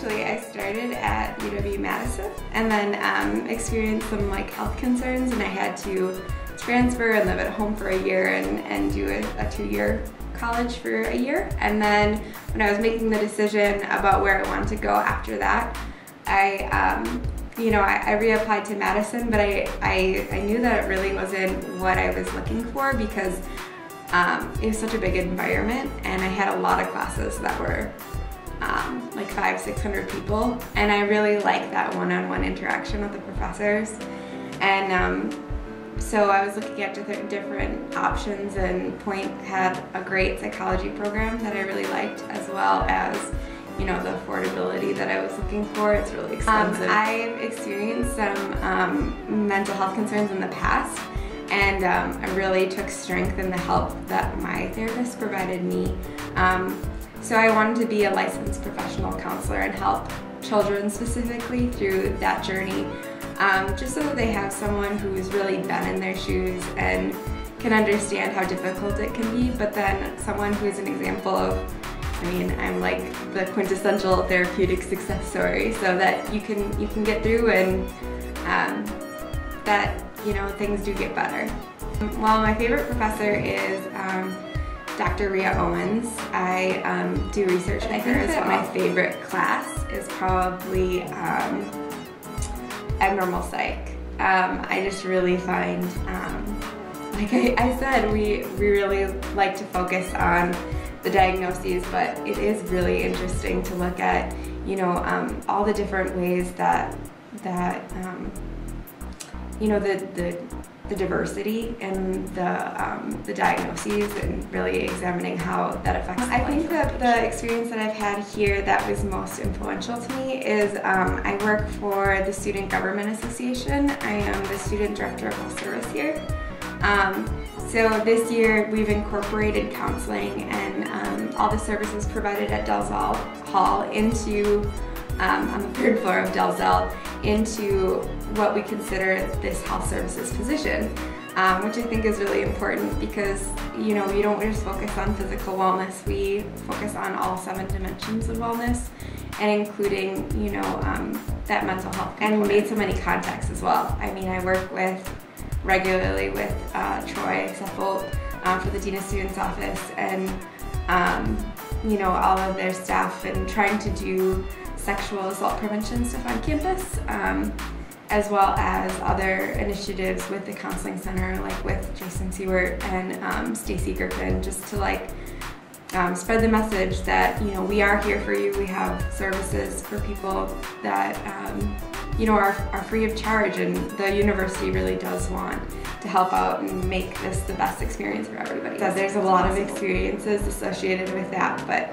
Actually, I started at UW-Madison and then experienced some health concerns, and I had to transfer and live at home for a year and do a 2-year college for a year. And then when I was making the decision about where I wanted to go after that, I reapplied to Madison, but I knew that it really wasn't what I was looking for because it was such a big environment, and I had a lot of classes that were like 500-600 people, and I really liked that one-on-one interaction with the professors. And so I was looking at different options, and Point had a great psychology program that I really liked, as well as the affordability that I was looking for. It's really expensive. I've experienced some mental health concerns in the past, and I really took strength in the help that my therapist provided me. So I wanted to be a licensed professional counselor and help children specifically through that journey, just so that they have someone who's really been in their shoes and can understand how difficult it can be, but then someone who's an example of, I'm like the quintessential therapeutic success story, so that you can get through and that things do get better. Well, my favorite professor is Dr. Rhea Owens. I do research with her as well. My favorite class is probably abnormal psych. I just really find, like I said, we really like to focus on the diagnoses, but it is really interesting to look at, all the different ways that the diversity and the diagnoses, and really examining how that affects the life. I think that the experience that I've had here that was most influential to me is I work for the Student Government Association. I am the Student Director of Health Service here. So this year we've incorporated counseling and all the services provided at Dalzell Hall into, on the 3rd floor of Dalzell, into what we consider this health services position, which I think is really important because, we don't just focus on physical wellness, we focus on all 7 dimensions of wellness, and including, that mental health component. And we made so many contacts as well. I work regularly with Troy Seffold for the Dean of Students office, and all of their staff, and trying to do sexual assault prevention stuff on campus, as well as other initiatives with the counseling center, like with Jason Seward and Stacy Griffin, just to spread the message that we are here for you. We have services for people that are free of charge, and the university really does want to help out and make this the best experience for everybody. So there's a lot of experiences associated with that, but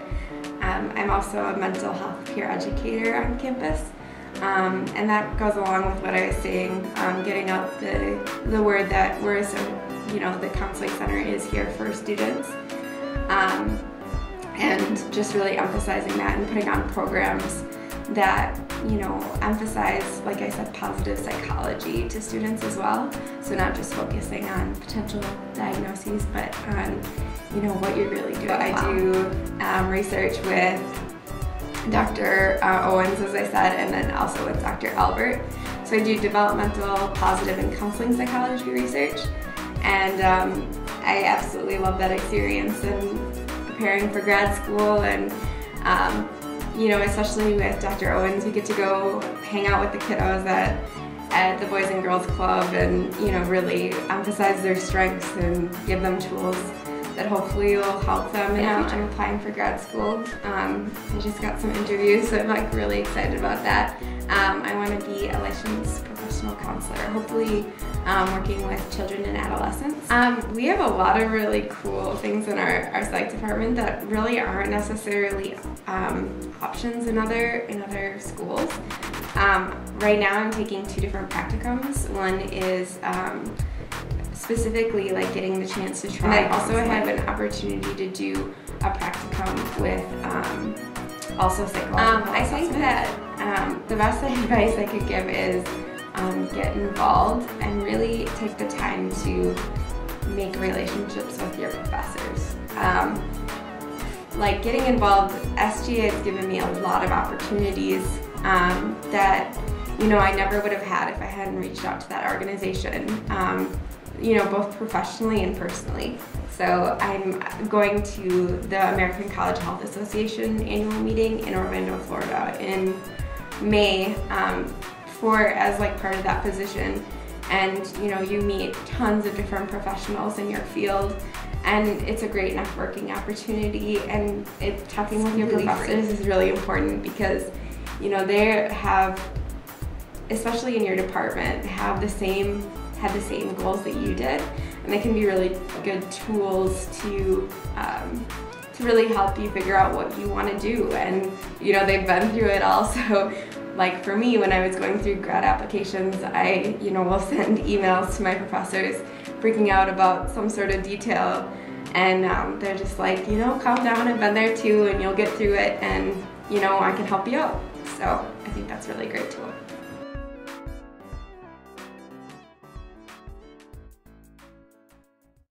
I'm also a mental health peer educator on campus, and that goes along with what I was saying, getting out the word that the counseling center is here for students, and just really emphasizing that and putting on programs that emphasize, like I said, positive psychology to students as well. So not just focusing on potential diagnoses, but on what you're really doing. I do research with Dr. Owens, as I said, and then also with Dr. Albert. So I do developmental, positive, and counseling psychology research, and I absolutely love that experience and preparing for grad school, and especially with Dr. Owens, we get to go hang out with the kiddos at the Boys and Girls Club, and really emphasize their strengths and give them tools that hopefully will help them. Now I'm applying for grad school. I just got some interviews, so I'm really excited about that. I want to be a licensed professional counselor, hopefully working with children and adolescents. We have a lot of really cool things in our psych department that really aren't necessarily options in other schools. Right now I'm taking 2 different practicums. One is specifically getting the chance to try. And I also have an opportunity to do a practicum with also psychological I think that the best advice I could give is get involved and really take the time to make relationships with your professors. like getting involved, SGA has given me a lot of opportunities that, you know, I never would have had if I hadn't reached out to that organization, you know, both professionally and personally. So I'm going to the American College Health Association annual meeting in Orlando, Florida in May as like part of that position. And you know, you meet tons of different professionals in your field, and it's a great networking opportunity, and talking with your professors is really important because, you know, they have, especially in your department, had the same goals that you did, and they can be really good tools to really help you figure out what you want to do. And you know, they've been through it all. So like for me, when I was going through grad applications, I, you know, will send emails to my professors freaking out about some sort of detail, and they're just like, you know, calm down, I've been there too, and you'll get through it, and you know, I can help you out. So I think that's a really great tool.